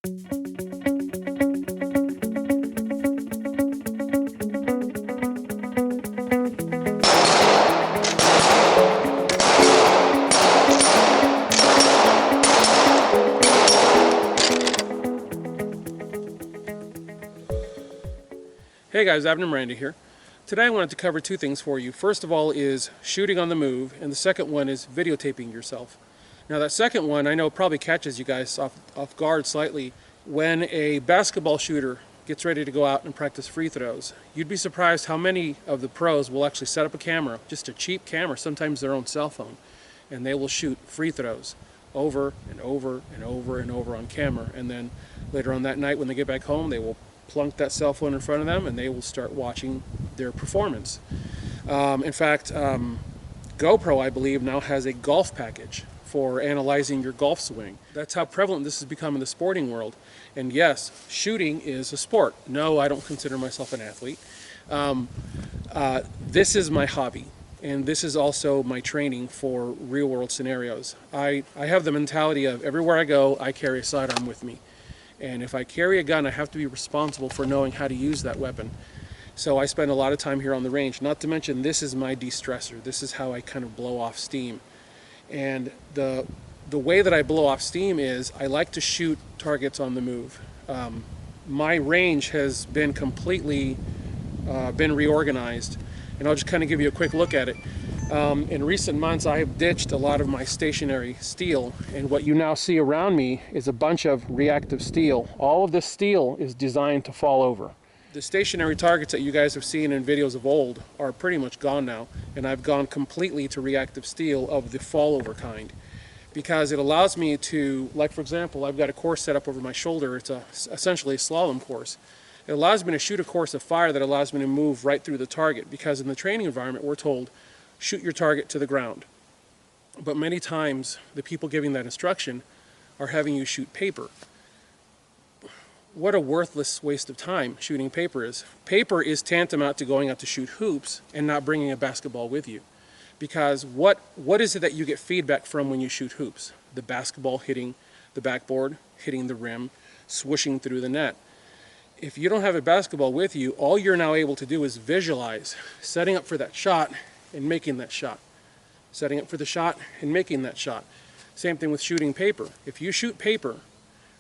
Hey guys, Abner Miranda here. Today I wanted to cover two things for you. First of all is shooting on the move, and the second one is videotaping yourself. Now that second one I know probably catches you guys off guard slightly. When a basketball shooter gets ready to go out and practice free throws, you'd be surprised how many of the pros will actually set up a camera, just a cheap camera, sometimes their own cell phone, and they will shoot free throws over and over and over and over on camera, and then later on that night when they get back home they will plunk that cell phone in front of them and they will start watching their performance. In fact, GoPro, I believe, now has a golf package for analyzing your golf swing. That's how prevalent this has become in the sporting world. And yes, shooting is a sport. No, I don't consider myself an athlete. This is my hobby, and this is also my training for real-world scenarios. I have the mentality of everywhere I go, I carry a sidearm with me. And if I carry a gun, I have to be responsible for knowing how to use that weapon. So I spend a lot of time here on the range. Not to mention, this is my de-stressor. This is how I kind of blow off steam. And the way that I blow off steam is I like to shoot targets on the move. My range has been completely been reorganized, and I'll just kind of give you a quick look at it. In recent months, I have ditched a lot of my stationary steel, and what you now see around me is a bunch of reactive steel. All of this steel is designed to fall over. The stationary targets that you guys have seen in videos of old are pretty much gone now, and I've gone completely to reactive steel of the fall over kind, because it allows me to, like for example, I've got a course set up over my shoulder. It's essentially a slalom course. It allows me to shoot a course of fire that allows me to move right through the target, because in the training environment we're told shoot your target to the ground. But many times the people giving that instruction are having you shoot paper. What a worthless waste of time shooting paper is. Paper is tantamount to going out to shoot hoops and not bringing a basketball with you. Because what is it that you get feedback from when you shoot hoops? The basketball hitting the backboard, hitting the rim, swooshing through the net. If you don't have a basketball with you, all you're now able to do is visualize setting up for that shot and making that shot. Setting up for the shot and making that shot. Same thing with shooting paper. If you shoot paper,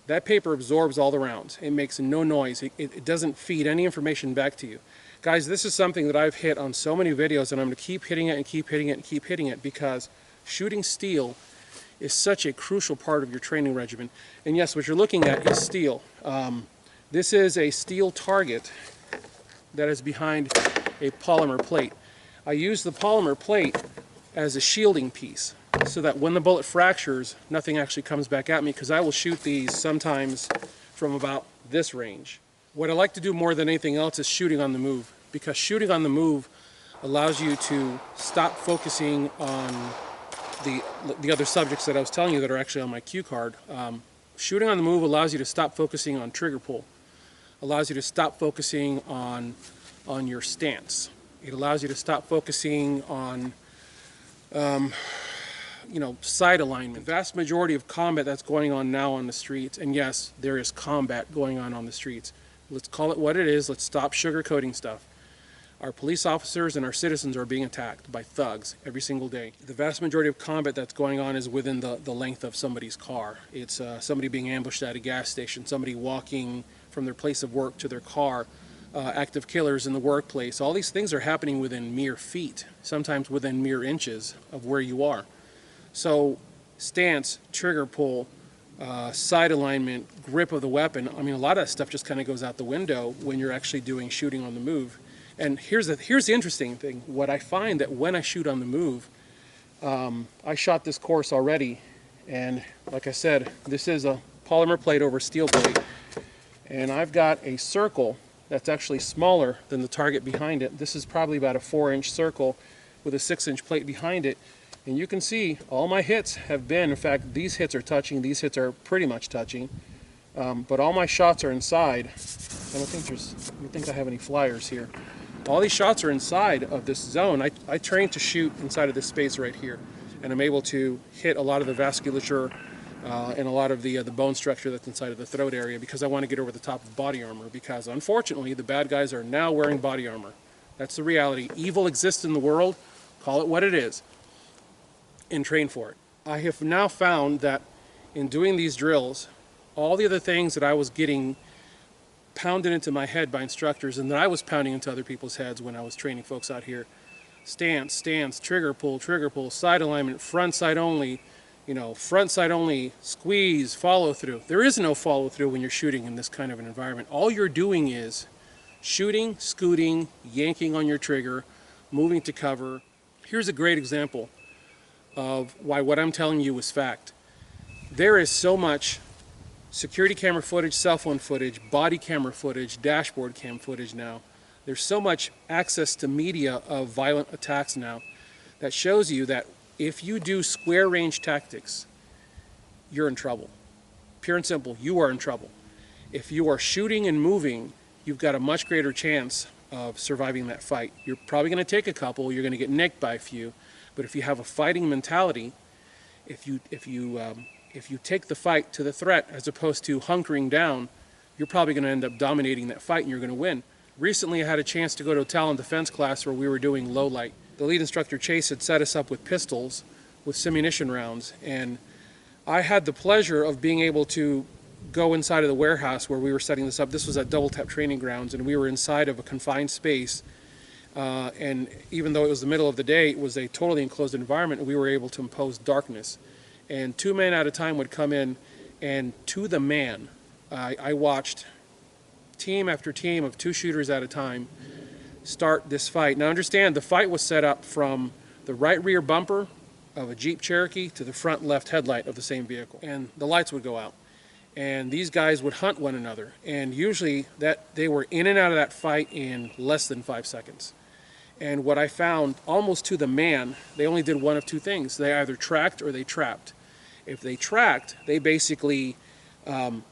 that paper absorbs all the rounds. It makes no noise. It doesn't feed any information back to you. Guys, this is something that I've hit on so many videos, and I'm going to keep hitting it and keep hitting it and keep hitting it, because shooting steel is such a crucial part of your training regimen. And yes, what you're looking at is steel. This is a steel target that is behind a polymer plate. I use the polymer plate as a shielding piece so that when the bullet fractures, nothing actually comes back at me, because I will shoot these sometimes from about this range. What I like to do more than anything else is shooting on the move, because shooting on the move allows you to stop focusing on the other subjects that I was telling you that are actually on my cue card. Shooting on the move allows you to stop focusing on trigger pull, allows you to stop focusing on your stance. It allows you to stop focusing on, side alignment. The vast majority of combat that's going on now on the streets, and yes, there is combat going on the streets. Let's call it what it is. Let's stop sugarcoating stuff. Our police officers and our citizens are being attacked by thugs every single day. The vast majority of combat that's going on is within the length of somebody's car. It's somebody being ambushed at a gas station, somebody walking from their place of work to their car, active killers in the workplace. All these things are happening within mere feet, sometimes within mere inches of where you are. So stance, trigger pull, side alignment, grip of the weapon, I mean, a lot of that stuff just kind of goes out the window when you're actually doing shooting on the move. And here's the interesting thing. What I find that when I shoot on the move, I shot this course already, and like I said, this is a polymer plate over steel plate, and I've got a circle that's actually smaller than the target behind it. This is probably about a 4-inch circle with a 6-inch plate behind it. And you can see all my hits have been, in fact, these hits are touching, these hits are pretty much touching, but all my shots are inside. I don't think I have any flyers here. All these shots are inside of this zone. I train to shoot inside of this space right here, and I'm able to hit a lot of the vasculature and a lot of the bone structure that's inside of the throat area, because I want to get over the top of body armor, because unfortunately the bad guys are now wearing body armor. That's the reality. Evil exists in the world, call it what it is, and train for it. I have now found that in doing these drills, all the other things that I was getting pounded into my head by instructors and that I was pounding into other people's heads when I was training folks out here, stance, trigger pull, side alignment, front side only, front side only, squeeze, follow through. There is no follow through when you're shooting in this kind of an environment. All you're doing is shooting, scooting, yanking on your trigger, moving to cover. Here's a great example of why what I'm telling you is fact. There is so much security camera footage, cell phone footage, body camera footage, dashboard cam footage now. There's so much access to media of violent attacks now that shows you that if you do square range tactics, you're in trouble. Pure and simple, you are in trouble. If you are shooting and moving, you've got a much greater chance of surviving that fight. You're probably going to take a couple, you're going to get nicked by a few, but if you have a fighting mentality, if you take the fight to the threat as opposed to hunkering down, you're probably going to end up dominating that fight and you're going to win. Recently I had a chance to go to a Talon defense class where we were doing low light. The lead instructor, Chase, had set us up with pistols with simunition rounds, and I had the pleasure of being able to go inside of the warehouse where we were setting this up. This was at Double Tap Training Grounds, and we were inside of a confined space, and even though it was the middle of the day, it was a totally enclosed environment, and we were able to impose darkness. And 2 men at a time would come in, and to the man, I watched team after team of 2 shooters at a time start this fight. Now understand, the fight was set up from the right rear bumper of a Jeep Cherokee to the front left headlight of the same vehicle, and the lights would go out. And these guys would hunt one another, and usually they were in and out of that fight in less than 5 seconds. And what I found, almost to the man, they only did one of 2 things. They either tracked or they trapped. If they tracked, they basically hunted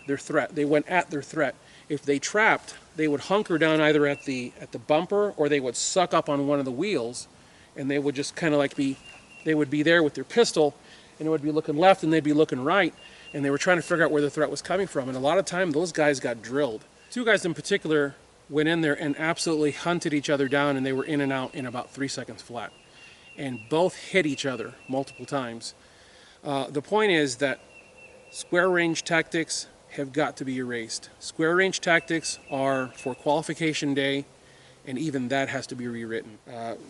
their threat. They went at their threat. If they trapped, they would hunker down either at the bumper, or they would suck up on one of the wheels, and they would just kind of like they would be there with their pistol, and it would be looking left and they'd be looking right, and they were trying to figure out where the threat was coming from. And a lot of time those guys got drilled. 2 guys in particular went in there and absolutely hunted each other down, and they were in and out in about 3 seconds flat, and both hit each other multiple times. The point is that square range tactics have got to be erased. Square range tactics are for qualification day, and even that has to be rewritten.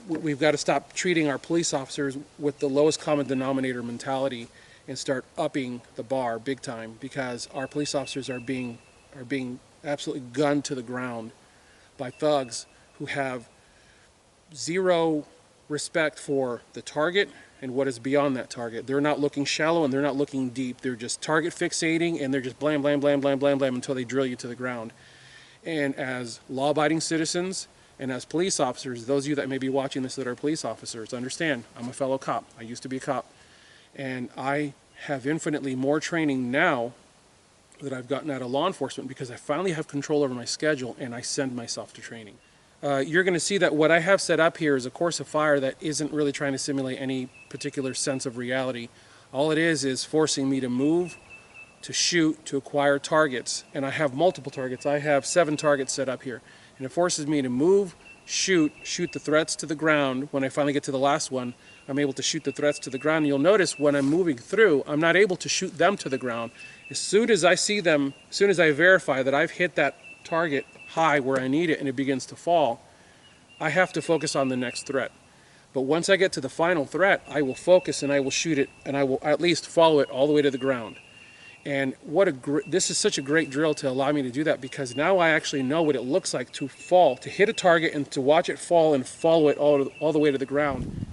We've got to stop treating our police officers with the lowest common denominator mentality and start upping the bar big time, because our police officers are being absolutely gunned to the ground by thugs who have zero respect for the target and what is beyond that target. They're not looking shallow and they're not looking deep. They're just target fixating, and they're just blam, blam, blam, blam, blam, blam until they drill you to the ground. And as law-abiding citizens and as police officers, those of you that may be watching this that are police officers, understand, I'm a fellow cop. I used to be a cop. And I have infinitely more training now that I've gotten out of law enforcement because I finally have control over my schedule and I send myself to training. You're going to see that what I have set up here is a course of fire that isn't really trying to simulate any particular sense of reality. All it is forcing me to move, to shoot, to acquire targets. And I have multiple targets. I have 7 targets set up here. And it forces me to move, shoot the threats to the ground. When I finally get to the last one, I'm able to shoot the threats to the ground. And you'll notice when I'm moving through, I'm not able to shoot them to the ground. As soon as I see them, as soon as I verify that I've hit that target high where I need it and it begins to fall, I have to focus on the next threat. But once I get to the final threat, I will focus and I will shoot it, and I will at least follow it all the way to the ground. And this is such a great drill to allow me to do that, because now I actually know what it looks like to fall, to hit a target and to watch it fall and follow it all the way to the ground.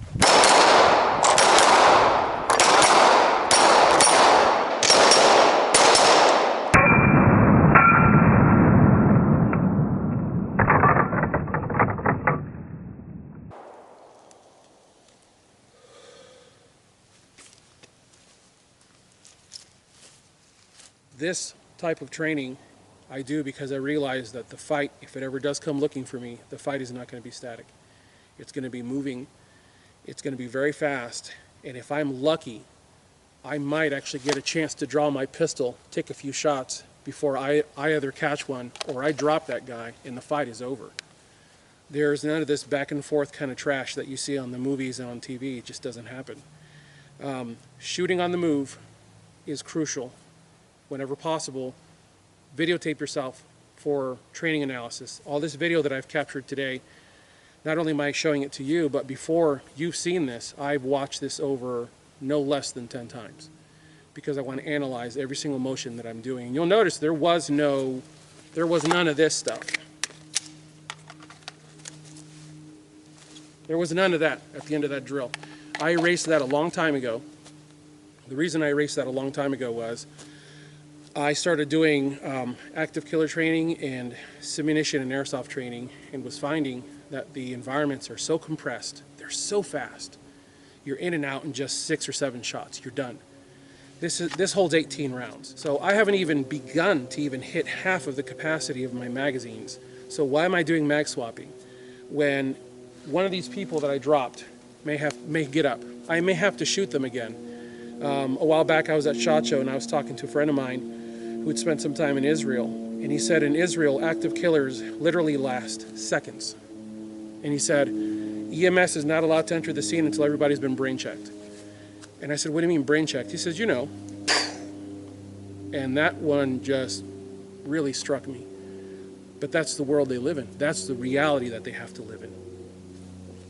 This type of training I do because I realize that the fight, if it ever does come looking for me, the fight is not going to be static. It's going to be moving, it's going to be very fast, and if I'm lucky, I might actually get a chance to draw my pistol, take a few shots before I either catch one or I drop that guy and the fight is over. There's none of this back and forth kind of trash that you see on the movies and on TV. It just doesn't happen. Shooting on the move is crucial. Whenever possible, videotape yourself for training analysis. All this video that I've captured today, not only am I showing it to you, but before you've seen this, I've watched this over no less than 10 times because I want to analyze every single motion that I'm doing. And you'll notice there was none of this stuff. There was none of that at the end of that drill. I erased that a long time ago. The reason I erased that a long time ago was I started doing active killer training and simunition and airsoft training and was finding that the environments are so compressed, they're so fast. You're in and out in just 6 or 7 shots, you're done. This holds 18 rounds. So I haven't even begun to even hit half of the capacity of my magazines. So why am I doing mag swapping? When one of these people that I dropped may get up. I may have to shoot them again. A while back I was at SHOT Show and I was talking to a friend of mine who had spent some time in Israel. And he said in Israel, active killers literally last seconds. And he said, EMS is not allowed to enter the scene until everybody's been brain checked. And I said, what do you mean brain checked? He says, you know. And that one just really struck me. But that's the world they live in. That's the reality that they have to live in.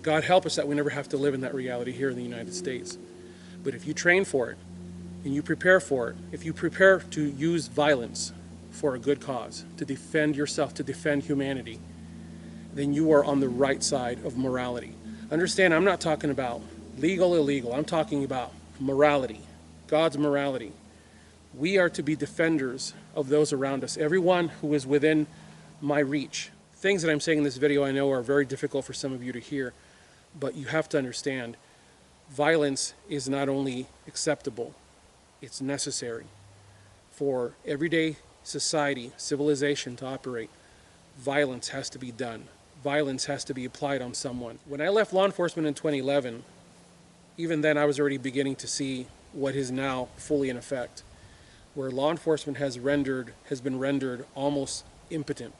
God help us that we never have to live in that reality here in the United States. But if you train for it, and you prepare for it, if you prepare to use violence for a good cause, to defend yourself, to defend humanity, then you are on the right side of morality. Understand, I'm not talking about legal, illegal. I'm talking about morality, God's morality. We are to be defenders of those around us, everyone who is within my reach. Things that I'm saying in this video I know are very difficult for some of you to hear, but you have to understand, violence is not only acceptable, it's necessary for everyday society, civilization to operate. Violence has to be done. Violence has to be applied on someone. When I left law enforcement in 2011, even then I was already beginning to see what is now fully in effect, where law enforcement has been rendered almost impotent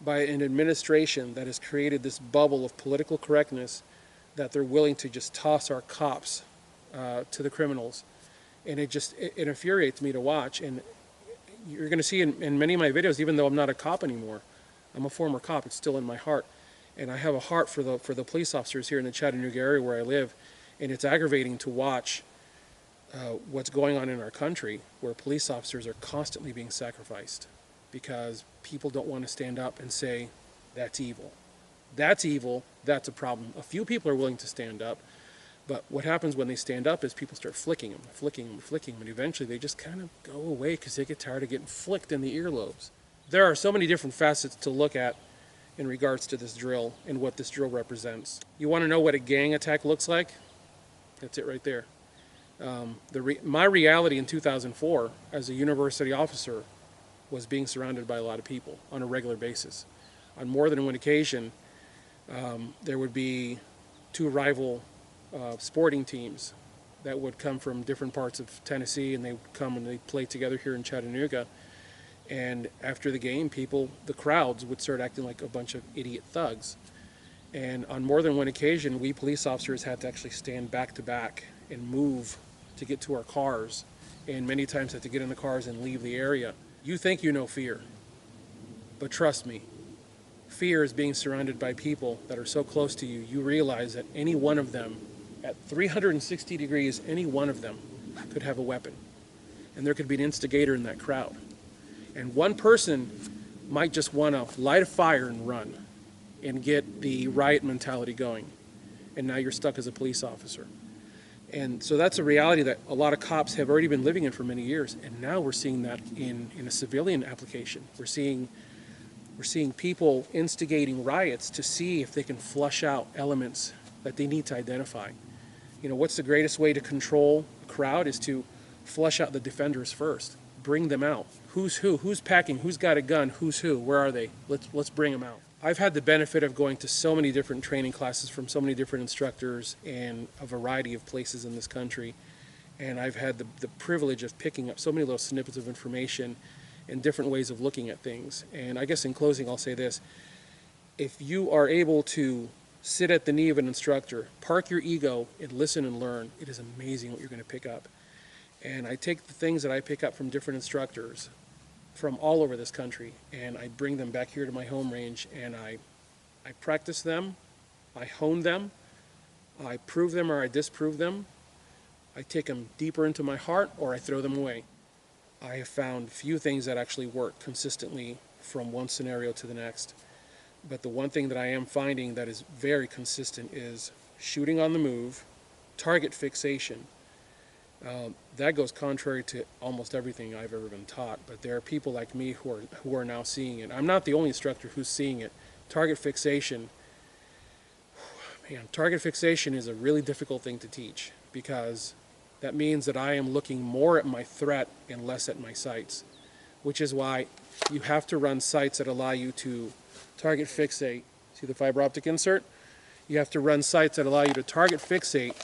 by an administration that has created this bubble of political correctness that they're willing to just toss our cops to the criminals. And it infuriates me to watch. And you're going to see in many of my videos, even though I'm not a cop anymore, I'm a former cop, it's still in my heart. And I have a heart for the police officers here in the Chattanooga area where I live. And it's aggravating to watch what's going on in our country, where police officers are constantly being sacrificed because people don't want to stand up and say, that's evil. That's evil, that's a problem. A few people are willing to stand up, but what happens when they stand up is people start flicking them, and eventually they just kind of go away because they get tired of getting flicked in the earlobes. There are so many different facets to look at in regards to this drill and what this drill represents. You want to know what a gang attack looks like? That's it right there. My reality in 2004 as a university officer was being surrounded by a lot of people on a regular basis. On more than one occasion, there would be 2 rival sporting teams that would come from different parts of Tennessee, and they would come and they'd play together here in Chattanooga. And after the game, the crowds would start acting like a bunch of idiot thugs. And on more than one occasion, we police officers had to actually stand back to back and move to get to our cars, and many times had to get in the cars and leave the area. You think you know fear, but trust me, fear is being surrounded by people that are so close to you. You realize that any one of them, at 360 degrees, any one of them could have a weapon, and there could be an instigator in that crowd. And one person might just want to light a fire and run and get the riot mentality going, and now you're stuck as a police officer. And so that's a reality that a lot of cops have already been living in for many years, and now we're seeing that in a civilian application. We're seeing people instigating riots to see if they can flush out elements that they need to identify. You know, what's the greatest way to control a crowd is to flush out the defenders first. Bring them out. Who's who? Who's packing? Who's got a gun? Who's who? Where are they? Let's bring them out. I've had the benefit of going to so many different training classes from so many different instructors in a variety of places in this country. And I've had the privilege of picking up so many little snippets of information and different ways of looking at things. And I guess in closing, I'll say this. If you are able to sit at the knee of an instructor, park your ego, and listen and learn, it is amazing what you're going to pick up. And I take the things that I pick up from different instructors from all over this country, and I bring them back here to my home range, and I practice them, I hone them, I prove them or I disprove them, I take them deeper into my heart, or I throw them away. I have found few things that actually work consistently from one scenario to the next. But the one thing that I am finding that is very consistent is shooting on the move, target fixation. That goes contrary to almost everything I've ever been taught, but there are people like me who are now seeing it. I'm not the only instructor who's seeing it. Target fixation, man, target fixation is a really difficult thing to teach, because that means that I am looking more at my threat and less at my sights, which is why you have to run sights that allow you to target fixate. See the fiber optic insert? You have to run sights that allow you to target fixate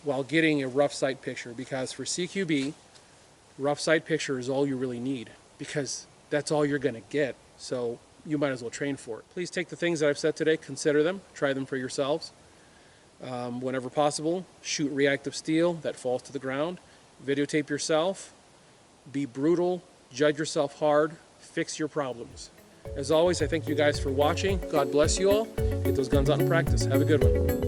while getting a rough sight picture, because for CQB, rough sight picture is all you really need, because that's all you're going to get. So you might as well train for it. Please take the things that I've said today, consider them, try them for yourselves. Whenever possible, shoot reactive steel that falls to the ground. Videotape yourself. Be brutal. Judge yourself hard. Fix your problems. As always, I thank you guys for watching. God bless you all. Get those guns out in practice. Have a good one.